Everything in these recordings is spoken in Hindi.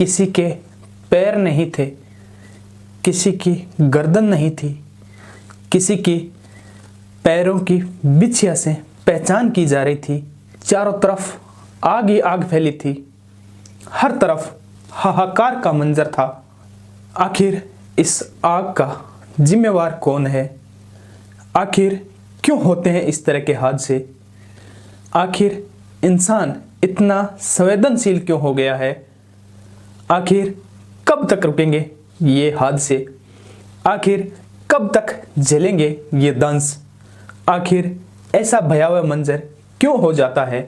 किसी के पैर नहीं थे, किसी की गर्दन नहीं थी, किसी की पैरों की बिछिया से पहचान की जा रही थी। चारों तरफ आग ही आग फैली थी, हर तरफ हाहाकार का मंजर था। आखिर इस आग का जिम्मेवार कौन है? आखिर क्यों होते हैं इस तरह के हादसे? आखिर इंसान इतना संवेदनशील क्यों हो गया है? आखिर कब तक रुकेंगे ये हादसे? आखिर कब तक झेलेंगे ये दंश? आखिर ऐसा भयावह मंजर क्यों हो जाता है?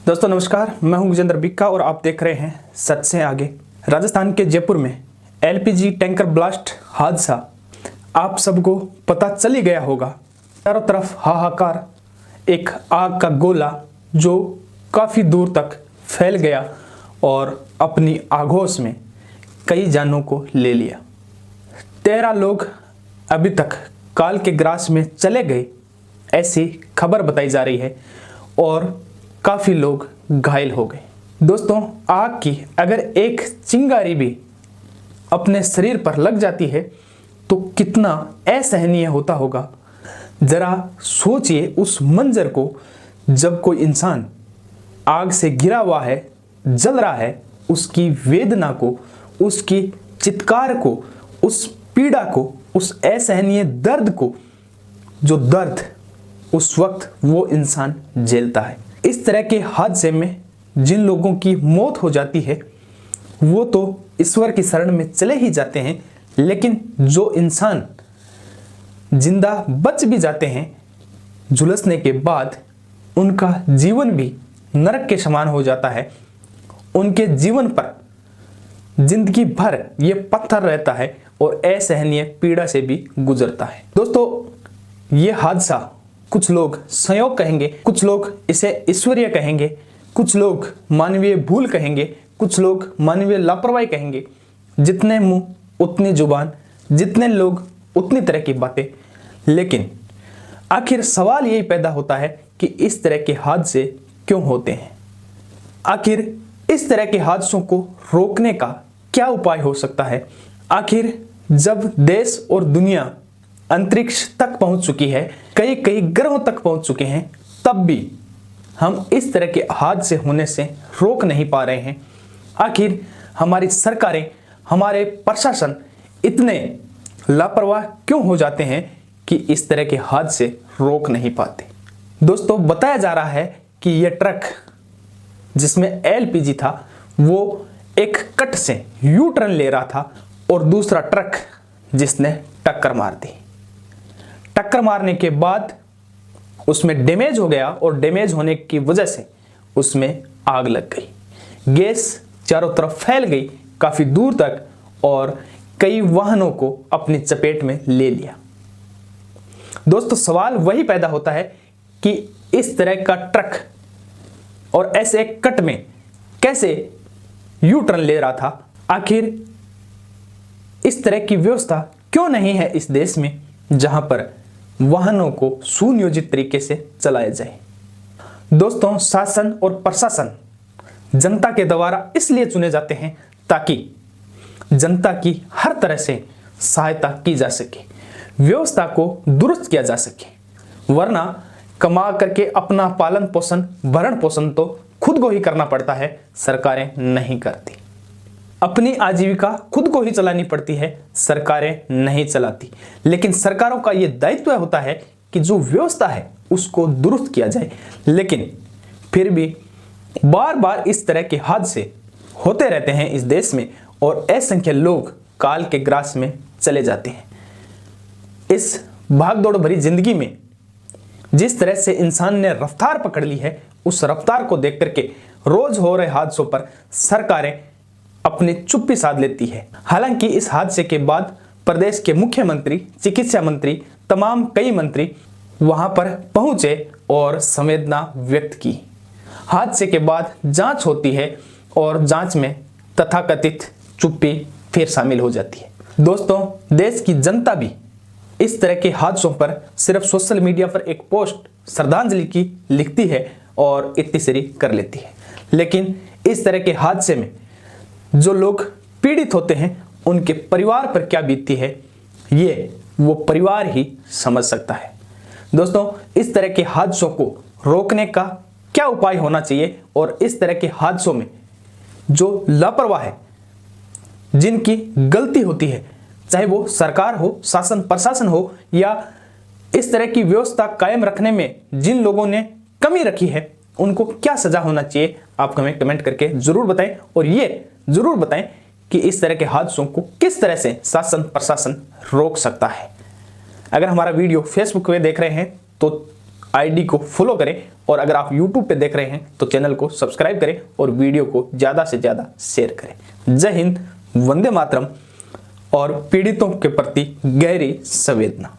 दोस्तों नमस्कार, मैं हूं गजेंद्र बिक्का और आप देख रहे हैं सच से आगे। राजस्थान के जयपुर में एलपीजी टैंकर ब्लास्ट हादसा आप सबको पता चल ही गया होगा। चारों तरफ हाहाकार, एक आग का गोला जो काफ़ी दूर तक फैल गया और अपनी आगोश में कई जानों को ले लिया। 13 लोग अभी तक काल के ग्रास में चले गए, ऐसी खबर बताई जा रही है और काफ़ी लोग घायल हो गए। दोस्तों, आग की अगर एक चिंगारी भी अपने शरीर पर लग जाती है तो कितना असहनीय होता होगा। जरा सोचिए उस मंजर को, जब कोई इंसान आग से घिरा हुआ है, जल रहा है, उसकी वेदना को, उसकी चित्कार को, उस पीड़ा को, उस असहनीय दर्द को, जो दर्द उस वक्त वो इंसान झेलता है। इस तरह के हादसे में जिन लोगों की मौत हो जाती है वो तो ईश्वर की शरण में चले ही जाते हैं, लेकिन जो इंसान जिंदा बच भी जाते हैं, झुलसने के बाद उनका जीवन भी नरक के समान हो जाता है। उनके जीवन पर जिंदगी भर ये पत्थर रहता है और असहनीय पीड़ा से भी गुजरता है। दोस्तों, ये हादसा कुछ लोग संयोग कहेंगे, कुछ लोग इसे ईश्वरीय कहेंगे, कुछ लोग मानवीय भूल कहेंगे, कुछ लोग मानवीय लापरवाही कहेंगे। जितने मुंह उतनी जुबान, जितने लोग उतनी तरह की बातें। लेकिन आखिर सवाल यही पैदा होता है कि इस तरह के हादसे क्यों होते हैं? आखिर इस तरह के हादसों को रोकने का क्या उपाय हो सकता है? आखिर जब देश और दुनिया अंतरिक्ष तक पहुंच चुकी है, कई कई ग्रहों तक पहुंच चुके हैं, तब भी हम इस तरह के हादसे होने से रोक नहीं पा रहे हैं। आखिर हमारी सरकारें, हमारे प्रशासन इतने लापरवाह क्यों हो जाते हैं कि इस तरह के हादसे रोक नहीं पाते? दोस्तों, बताया जा रहा है कि यह ट्रक जिसमें एलपीजी था वो एक कट से यू टर्न ले रहा था और दूसरा ट्रक जिसने टक्कर मार दी। टक्कर मारने के बाद उसमें डैमेज हो गया और डैमेज होने की वजह से उसमें आग लग गई। गैस चारों तरफ फैल गई काफी दूर तक और कई वाहनों को अपनी चपेट में ले लिया। दोस्तों, सवाल वही पैदा होता है कि इस तरह का ट्रक और ऐसे एक कट में कैसे यू टर्न ले रहा था? आखिर इस तरह की व्यवस्था क्यों नहीं है इस देश में जहां पर वाहनों को सुनियोजित तरीके से चलाया जाए? दोस्तों, शासन और प्रशासन जनता के द्वारा इसलिए चुने जाते हैं ताकि जनता की हर तरह से सहायता की जा सके, व्यवस्था को दुरुस्त किया जा सके। वरना कमा करके अपना पालन पोषण, भरण पोषण तो खुद को ही करना पड़ता है, सरकारें नहीं करती। अपनी आजीविका खुद को ही चलानी पड़ती है, सरकारें नहीं चलाती। लेकिन सरकारों का यह दायित्व होता है कि जो व्यवस्था है उसको दुरुस्त किया जाए। लेकिन फिर भी बार बार इस तरह के हादसे होते रहते हैं इस देश में और असंख्य लोग काल के ग्रास में चले जाते हैं। इस भागदौड़ भरी जिंदगी में जिस तरह से इंसान ने रफ्तार पकड़ ली है, उस रफ्तार को देख करके रोज हो रहे हादसों पर सरकारें अपनी चुप्पी साध लेती है। हालांकि इस हादसे के बाद प्रदेश के मुख्यमंत्री, चिकित्सा मंत्री, तमाम कई मंत्री वहां पर पहुंचे और संवेदना व्यक्त की। हादसे के बाद जांच होती है और जांच में तथाकथित चुप्पी फिर शामिल हो जाती है। दोस्तों, देश की जनता भी इस तरह के हादसों पर सिर्फ सोशल मीडिया पर एक पोस्ट श्रद्धांजलि की लिखती है और इतनी सारी कर लेती है। लेकिन इस तरह के हादसे में जो लोग पीड़ित होते हैं उनके परिवार पर क्या बीतती है, ये वो परिवार ही समझ सकता है। दोस्तों, इस तरह के हादसों को रोकने का क्या उपाय होना चाहिए और इस तरह के हादसों में जो लापरवाह है, जिनकी गलती होती है, चाहे वो सरकार हो, शासन प्रशासन हो, या इस तरह की व्यवस्था कायम रखने में जिन लोगों ने कमी रखी है, उनको क्या सजा होना चाहिए, आप हमें कमेंट करके जरूर बताएं। और ये जरूर बताएं कि इस तरह के हादसों को किस तरह से शासन प्रशासन रोक सकता है। अगर हमारा वीडियो फेसबुक पे देख रहे हैं तो आईडी को फॉलो करें, और अगर आप यूट्यूब पे देख रहे हैं तो चैनल को सब्सक्राइब करें और वीडियो को ज़्यादा से ज़्यादा शेयर करें। जय हिंद, वंदे मातरम और पीड़ितों के प्रति गहरी संवेदना।